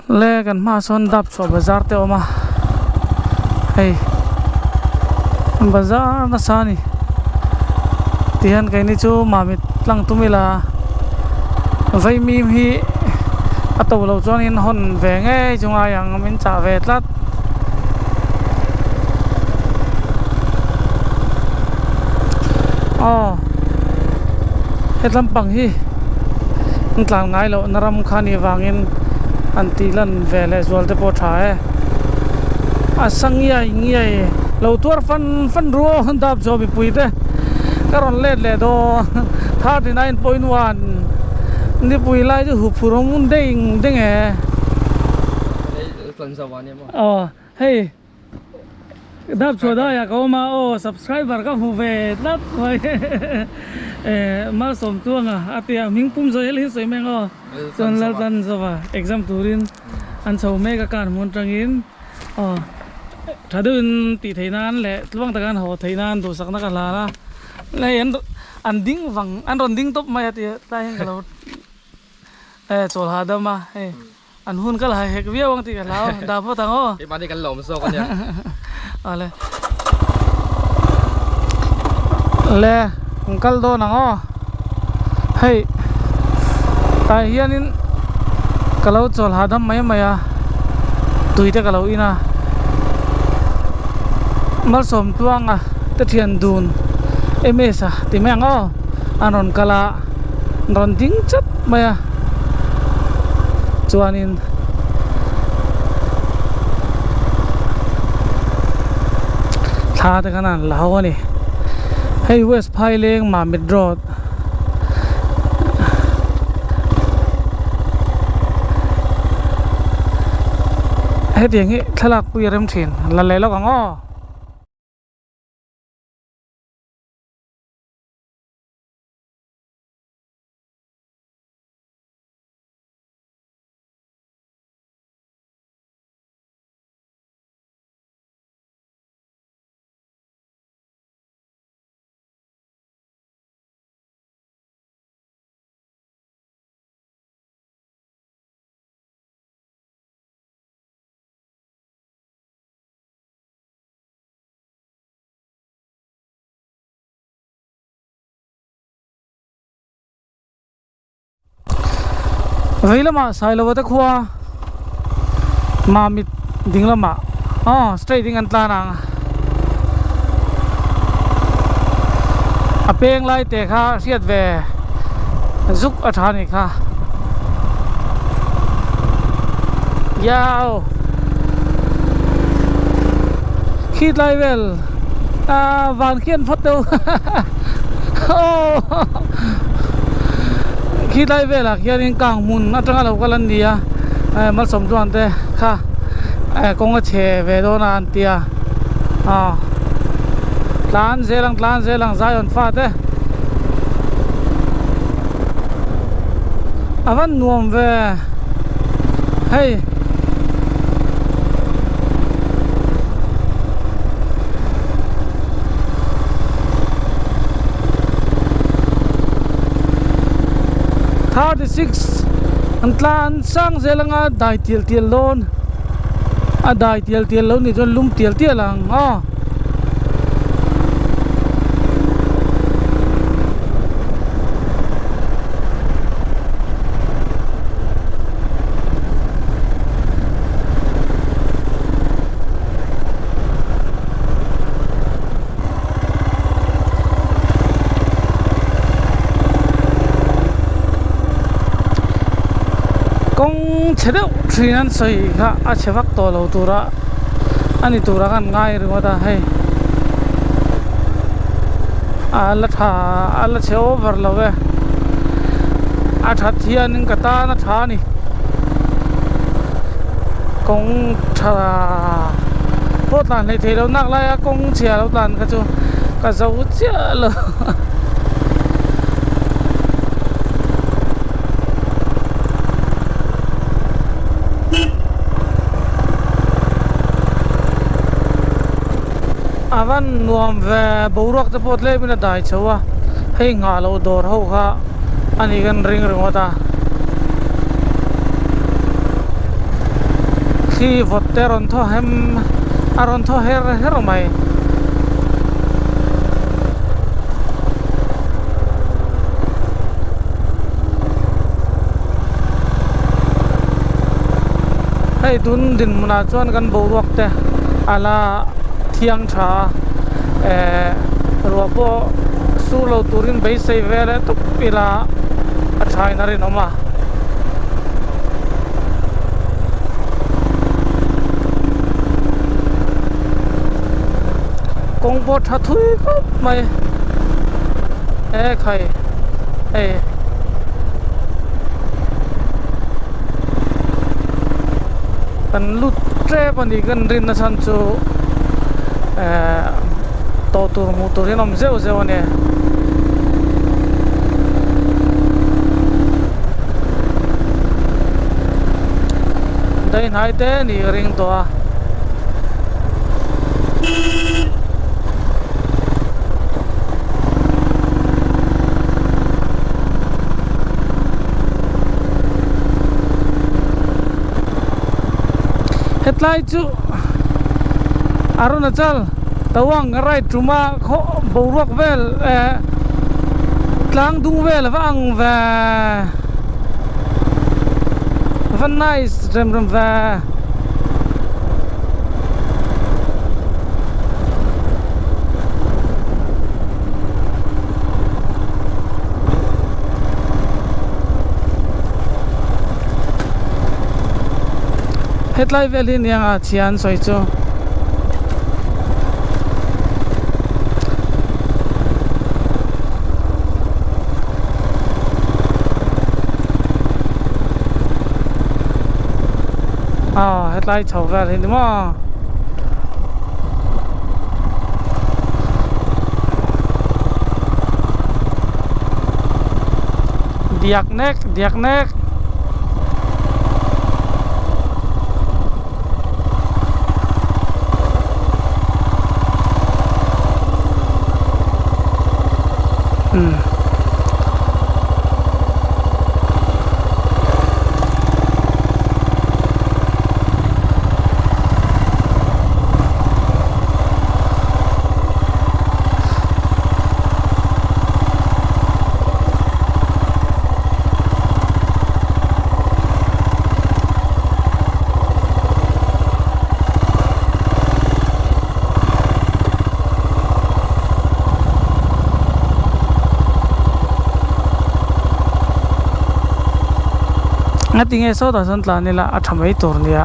le kan ma son dap so bazar te oma hey bazar na sani tihan kai ni chu mamit tlang tumila vai mi hi ato lo chuan in hon ve nge chunga yang min cha ve tlat hết lắm bằng hi tlang ngai lo naram khani wangin anti lan ve le zol te po thae asang ngai lo tur fan ro dap jo bi puite karon le do 39.1 ni pui lai ju hu phurong ding e hey đáp số đó ya có mà subscriber các phụ về đáp rồi mà sống tuông à tiệm mình cũng rồi lấy sợi mèo tuần lần tuần rồi và exam turin ăn sầu mê các cản muốn trăng in thà đơn tỷ thấy nan lệ luang ta can họ thấy nan đồ sắc nó cả là này ăn đinh vàng ăn ròn đinh top mày thì ta hiện cái chỗ hà đâm mà ăn hun cái là hệ cái việc thì cái lão đào vào thằng ô cái bán đi cái lồng sâu con nhá le kal do nang hey tai hianin kalau chol hadam mai maya tuite kalau ina mal som tuanga te thian dun emesa ti meng anon kala ron ding chat maya chuanin tha te kanan lao ni hey West Phai leng ma mid road hey tiang hi thalak pui rem thin la le lo kang vậy lama sai lo ta khwa ma mit ding lama straight ding an tla nang apeng lai te kha siat ve zuk athani kha yao khit lai vel van khian phot đâu khi đây về là kia đến cảng mùn nó trong là cái lần đi mất sống toàn thế kha con có chè về đó là anh tia lan dễ lăng dài on phát thế vẫn nuông về hey six an tlan sang zelanga dai tiel lon dai tiel lon ni jon lum tiel lang chế độ truy nan soi kha chế vắc to lâu tura ani tura kan ngai rồi ta hay ala chế over love that hian ning kata na tha ni kong tha pot lan nei thei lo nak lai kong chia lo tan ka chu ka zau chia lo avan nuam ve borak te pot le bina dai chawa hei nga lo dor ho kha ani gan ring ta khi vọt tê ron tho hem aron tho her her mai hay dun din muna chuan kan bo ruak te ala thiang tha ro po su lo turin bei sei vele to pila a thai na rin oma kong po tha thui ko mai khai kan lut tre pani kan rin na san chu to tur mu tur hinom zeu zeu ne dai nai te ni ring to a hetlai chu Arunachal tawang rai truma kho boruak vel tlang dung vel vang va van nice rem va hetlai velin yang a chian soi chu hetlai chau vel hin mo diak nek ngating eso da san tla nila athamai tor nia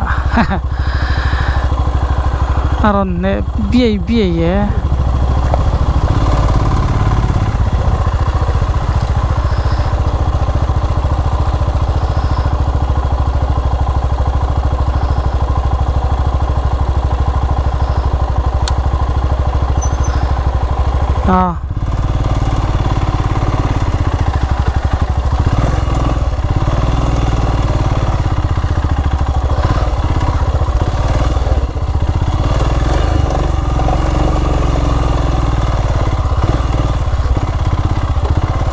aron ne bia ye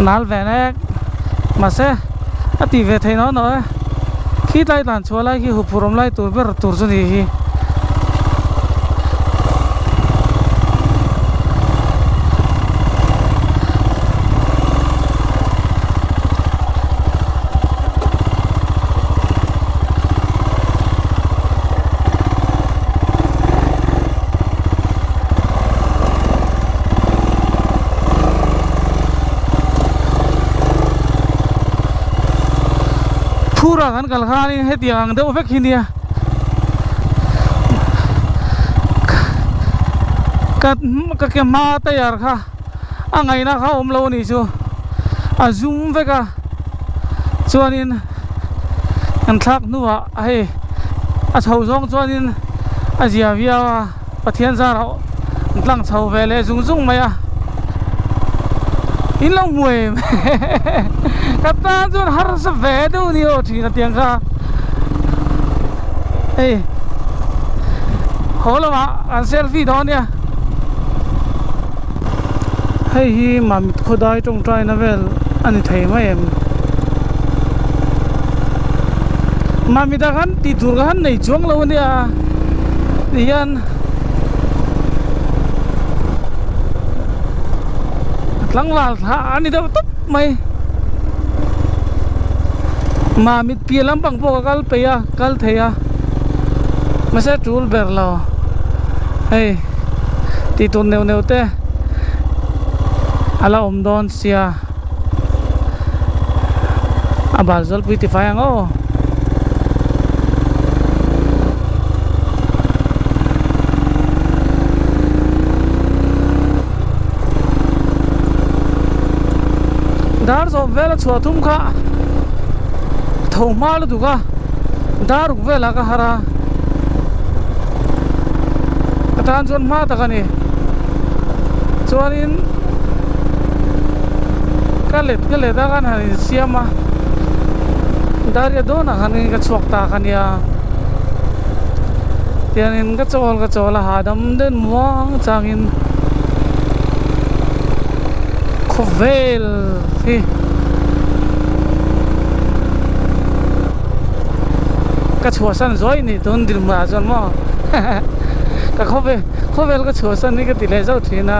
nal ve ne ma se ati ve thei no no khi lai tan chua lai ki hu purom lai tur ber tur chu ni hi pura kan kal khani hetiang de ovek hinia ka ke ma ta yar kha angai na kha om lo ni chu azum veka chuanin an thak nuwa hei a chho zong chuanin a zia via pathian za ro tlang chho vele zung zung maya in lo muai kata chun har sa ve do ni o thi na tiang kha hey hola ma an selfie don ya hey hi mamit khodai tong trai na vel ani thei ma em mà mi ta kan ti tur kan nei chuang lo ni a hian tlang wal tha ani da top mai mà mi pi lam pang po kal pe ya kal the ya ma se tul ber lo hey ti tun neu neu te ala om don sia abal zol pi ti fa yang o dar zo vela chua thum kha thau mal du ka dar vela ka hara katan zon ma ta kani chuanin kalet da kan hani siama dar ya dona hani ka chuak ta kania tianin ka chol hadam den muang changin khovel hi ka chua san zoi ni ton dir ma zon mo ka khovel ka chua san ni ka tile zau thina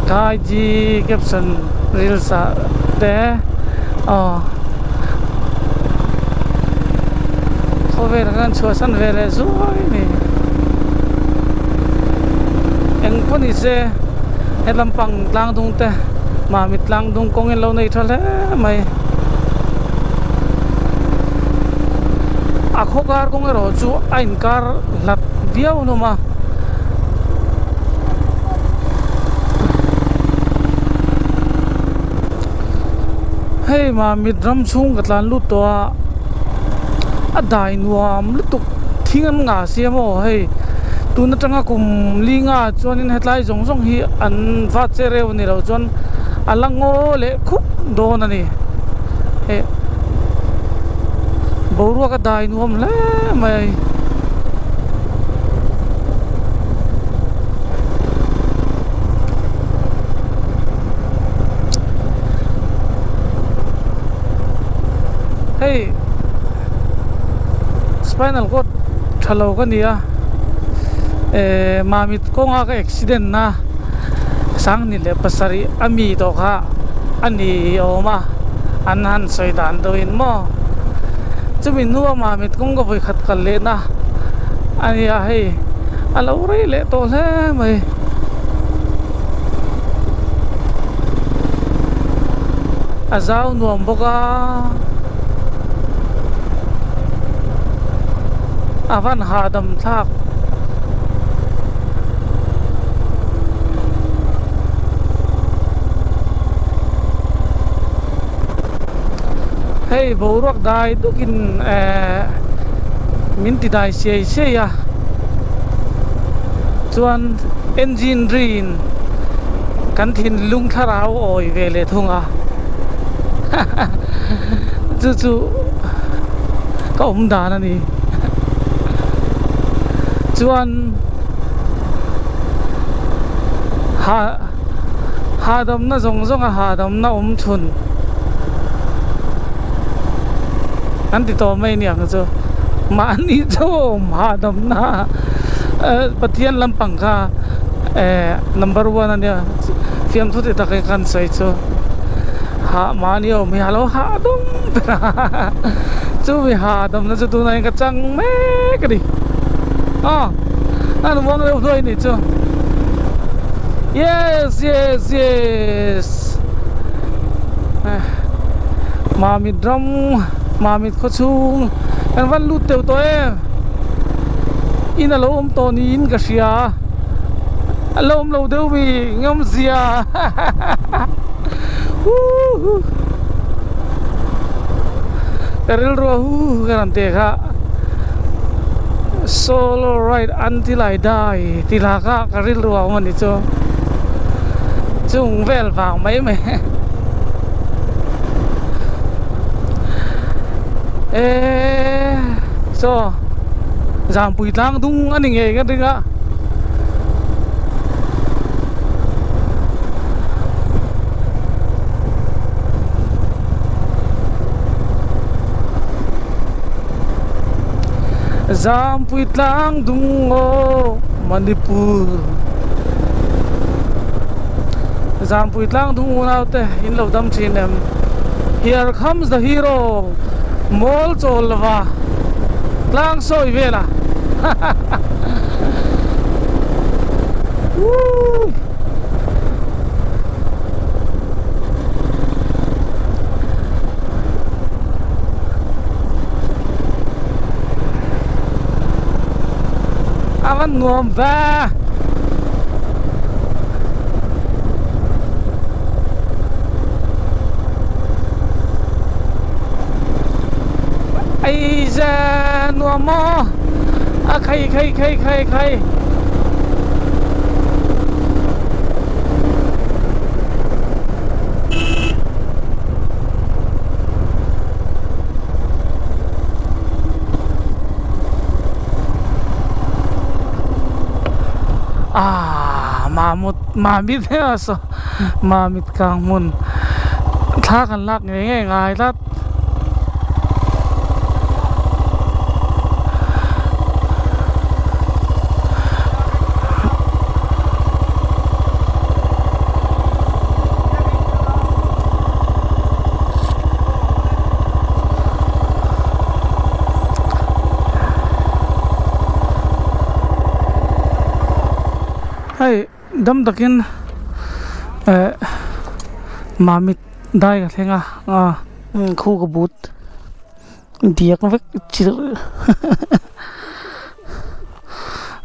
kai ji caption reels te khovel kan chua san vele zoi ni eng poni se helam pang tlang dung te ma mit tlang dung kong en lo nei thale mai a khokar kong ro chu ain kar lat diau no ma hey ma mit ram chung katlan lu to a dai nuam lu tuk thingan nga siamo hey tu na tanga kum linga chuanin hetlai zong zong hi an va chereu ni lo chon alango le khup don ani e boru ka dai nuam le mai hey spinal cord thalo ka nia mamit ko nga ka accident na sang ni le pasari ami to kha ani oma anhan soidan doin mo chumin nuwa mamit kong ka voi khat kal le na ani a hei alo rei le to le mai azau nuam boka avan hadam thak hey boruak dai dukin minti dai se ya chuan engine rin kan thin lung tharau oi vele thunga chu ka dan ani chuan hadam na zong zong a hadam na thun anh thì to mấy nhỉ chứ mà anh đi cho mà đâm na bát thiên làm bằng cả number one anh nhỉ phim thôi thì ta cái căn sai chứ ha mà anh yêu mình alo ha đâm chứ mình ha đâm nó chứ tu này cái trăng mẹ cái đi anh muốn đâu thôi nè chứ yes mà mình drum mamit ko chung kan van lut teu to in alo to ni in ka sia alo lo deu mi ngam zia karil ro kan te kha solo ride until I die tilaka karil ro man ni cho chung vel vàng mấy mày so giảm bụi lang tung anh nghe cái đó Zampui tlang dungo Manipur Zampui tlang dungo naute in lo dam chinem. Here comes the hero Mol cholwa Tlang soi vela Woo! Avan nuam va ai ra nuam mo a khai mamit he so mamit kang mun tha kan lak ngai ngai lat hey dam takin mamit dai ka thenga khu ka but diak vek chil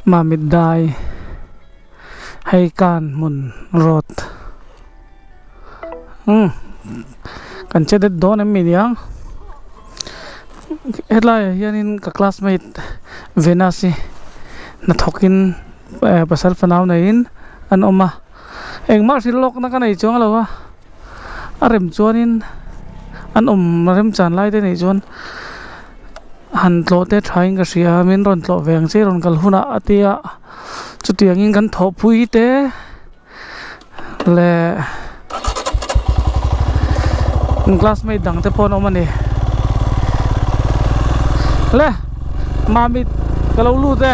mamit dai hay kan mun rot kan chedet don em mediang headline hianin ka classmate Venasi na thokin pasal panaw na in an oma engmar silok na kanai chong lawa arem chuanin an rem chan lai te nei chuan han tlo te thain ka sia min ron tlo veng che ron kal huna atia chutiang in kan tho phui te le classmate dang te pon oma ni le mamit kalau lu te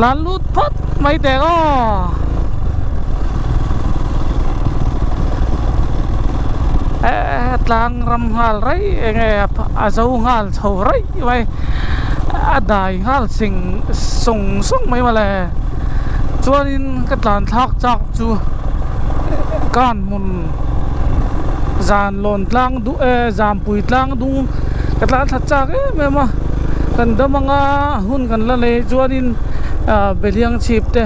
lan lút phất mấy té go tlang ram hal rai nge azau hal chau rai mai adai hal sing sung sung mai male chuanin ka tlan thak chak chu kan mun zan lon tlang du zampui tlang du ka tlan thak chak me ma kan damanga hun kan la le chuanin beliang chip te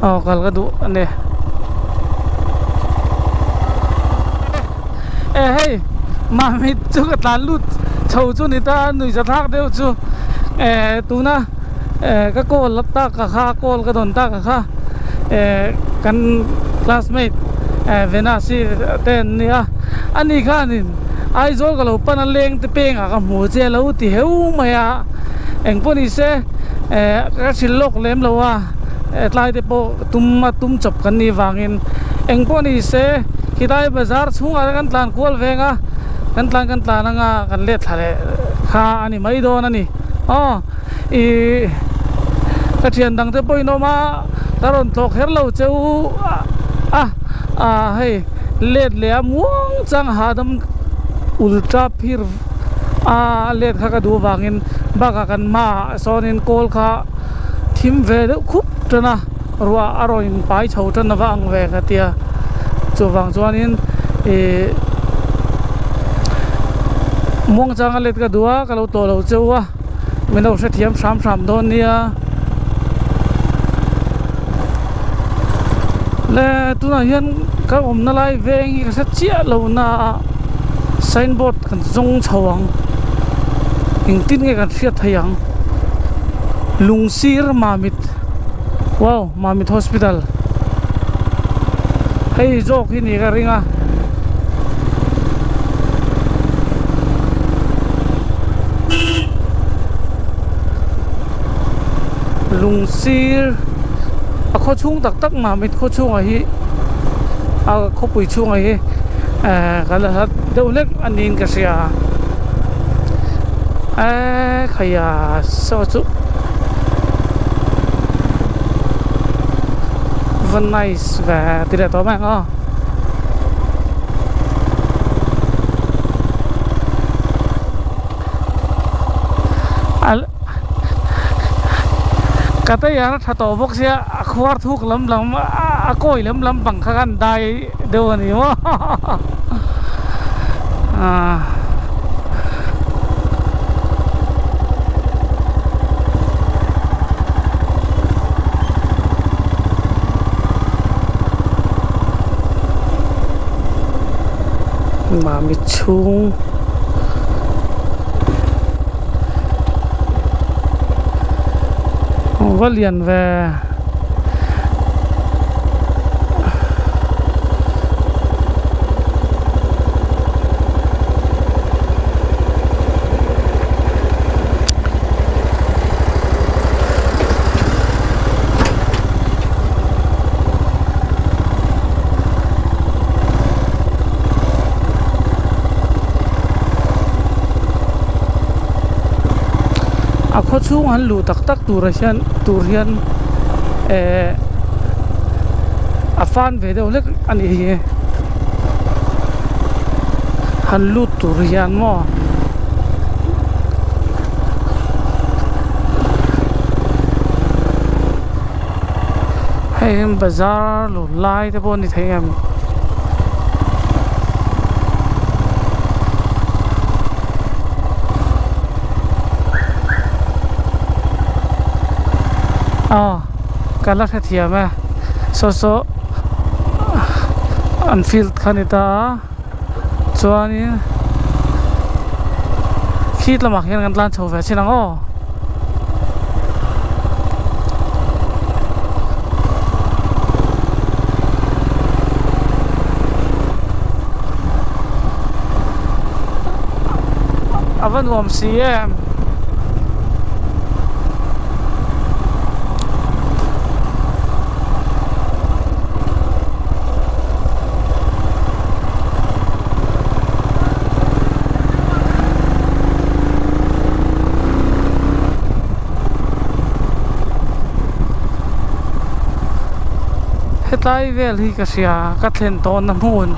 kal ka du ane hey mamit chu ka tlan lut chau chu ni ta nui za thak deu chu tuna ka kol lapta ka kha kol ka don ta ka kha kan classmate Venasi ten nia ani khanin ai zol ka lo pan leng te peng ka mu che lo ti heu maya eng poni se ka silok lem lawa tlai te po tum chop kan ni wangin eng poni se kidai bazar chunga kan tlan kol venga kan tlan nga kan le thale kha ani mai don ani i ka thian dang te poino ma taron tok her lo cheu hey let le amuang chang hadam ultra phir let kha ka du wangin baka kan ma sonin kol kha thim ve de khup tana ruwa aroin pai chho tan wang ve ka tia chu wang chuanin muang chang let ka duwa ka lo to lo chewa meno se thiam sam don nia le tuna hian ka om na lai veng ka sa chia lo na signboard kan zong chawang ing tin nge kan fiat thayang lungsir mamit wow mamit hospital hey jok hi ni ka ringa lungsir kho chung tak mamit kho chung hi kho pui chung hi Kalau deuhlek anin ka siya kaya so Van Nice và tỷ lệ to bạn không kata ya thato box ya akhwar thuk lam akoi lam bang khagan dai dewani mo mà bị chung có liền về khó chung hắn lù tắc tắc tu rian afan về đâu lek anh ấy hắn lù tu rian mo hay em bazaar lù lai thế bọn đi thấy em kalat hathia ma so unfilled khanita chuani khit lamak hian kan tlan chho ve chinang o avan wom cm tai vel hi ka sia ka thlen ton na mun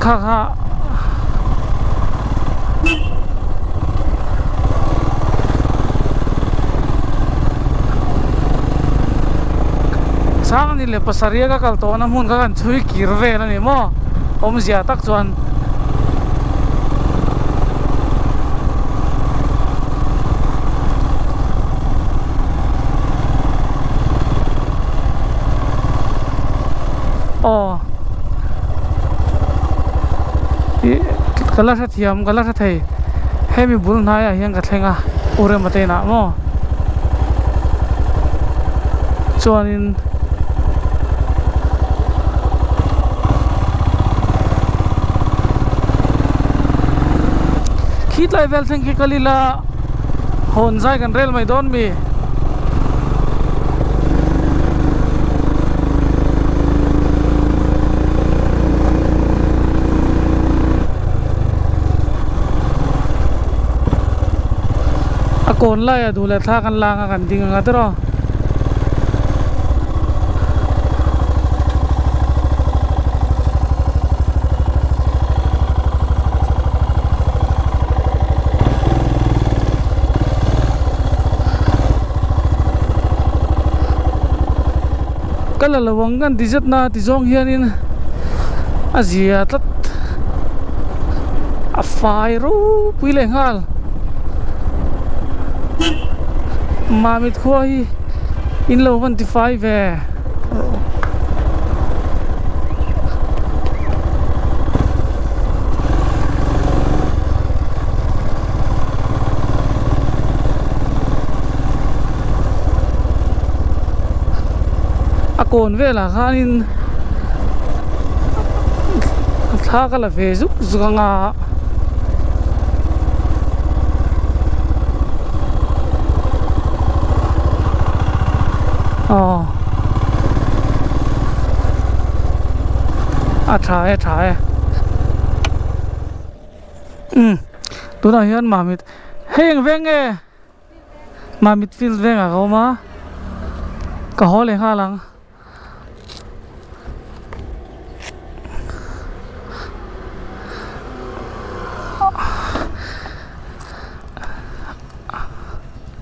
kha sang ni le pasaria ka kal ton na mun ka kan chui kirve na ni mo om zia tak chuan kalat hathiam kalat hathei hemi bul na ya hian ka thlenga ure mate na mo chuanin khit lai vel theng ki kalila hon zai kan rel mai don mi kon lai adu le tha kan langa kan ding nga tro kala lawang kan dijat na tijong hianin azia tat a fairu puile ngal mamit khoi in lo 25 ve akon ve la khanin tha ka la ve zuk zukanga à trái ตัวนั้นมามิดเฮงเวงมามิดฟิลเวงอะเขามาก็ฮอเลยข้าหลัง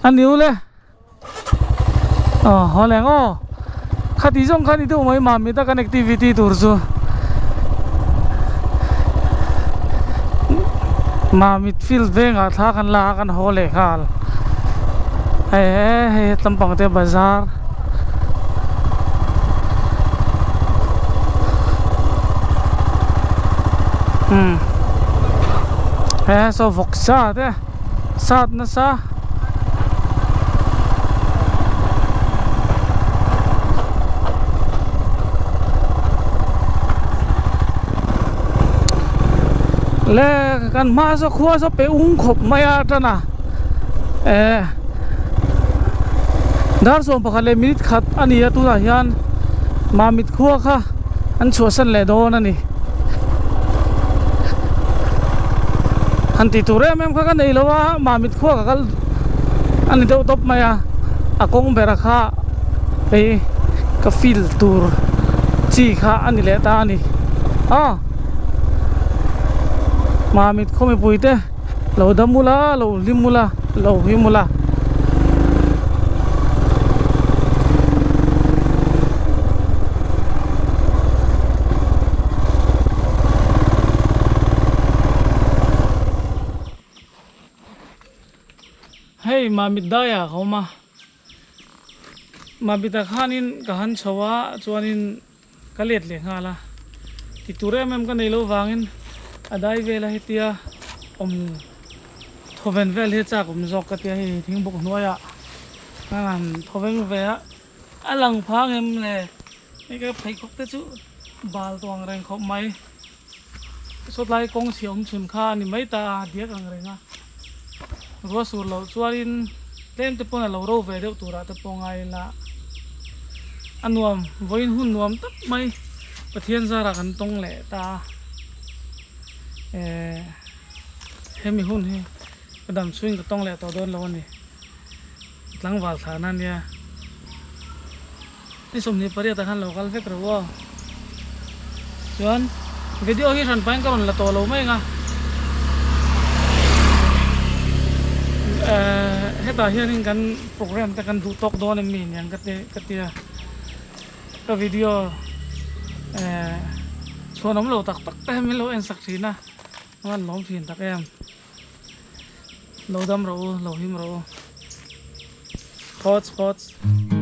อันนิ้วเลยฮอแรงขัดที่ส่งขัดที่ตัวไม่มามิดแต่ connectivity ตัวสูมามิดฟิลเวงอะท่ากันลากันฮอเลยข้าเฮ้ตำปังเตะบาซาร์โซฟกซาเด้ซาดนะซาเล่กันมาสักขวสักไปอุ้งขบไม่อาจ้ะนะดาร์ส่วนปากเลมิดขัดอันนี้ตัวอย่างมามิดขวค่ะอันชัวสันเลโดนั่นนี่อันที่ตัวเร่แม่งกันนี่แล้วว่ามามิดขวกันอันนี้ตัวตบมาอากงเบราค่าไปกับฟิลตูร์จีค่ะอันนี้แหละตานี่มามิดเขาไม่ปุยเต้เราดำมุลาเราลิมมุลาเราหิมุลาเฮ้ยมามิดได้เขามาบิดาข้านินกหันชวะจวนินกะเล็ดเลยฮะล่ะที่ตัวเร่แม่งกันในโลกวางินได้เวลาเฮียทเวนเวลเฮียจากจอกกันเตียทิ้งบุกนัวนั่นทเวนเวลหลังพังเอ็มเลยนี่ก็ไปคุกเตจุบาลตัวแรงเขาไม่สุดท้ายกองเสียงชุนข้านี่ไม่ตาเดียกันเลยนะรัวสูดเราชวนินเล่นตะปงเราโรเวเดียวตัวตะปงไงละอันนวมวินหุ่นนวมตับไม่ประเทียนสาระกันตรงแหละตาเฮ้มีหุ่นให้กระดำช่วยก็ต้องแหละต่อโดนเราเนี่ยหลังวาลฐานนั่นเนี่ยนี่สมนิปริยาท่านเราคัลเฟกหรือว่าส่วนวิดีโอที่ฉันไปก็มันละตัวเราไม่ไงให้ตาเฮียนี่กันโปรแกรมแต่กันดูตกโดนมีอย่างกัตเตียก็วิดีโอชวนน้ำเราตักแต่ไม่เราเอ็นสักทีนะวันล้อมเพียนตักแอมเราดำเราหิมเราพอด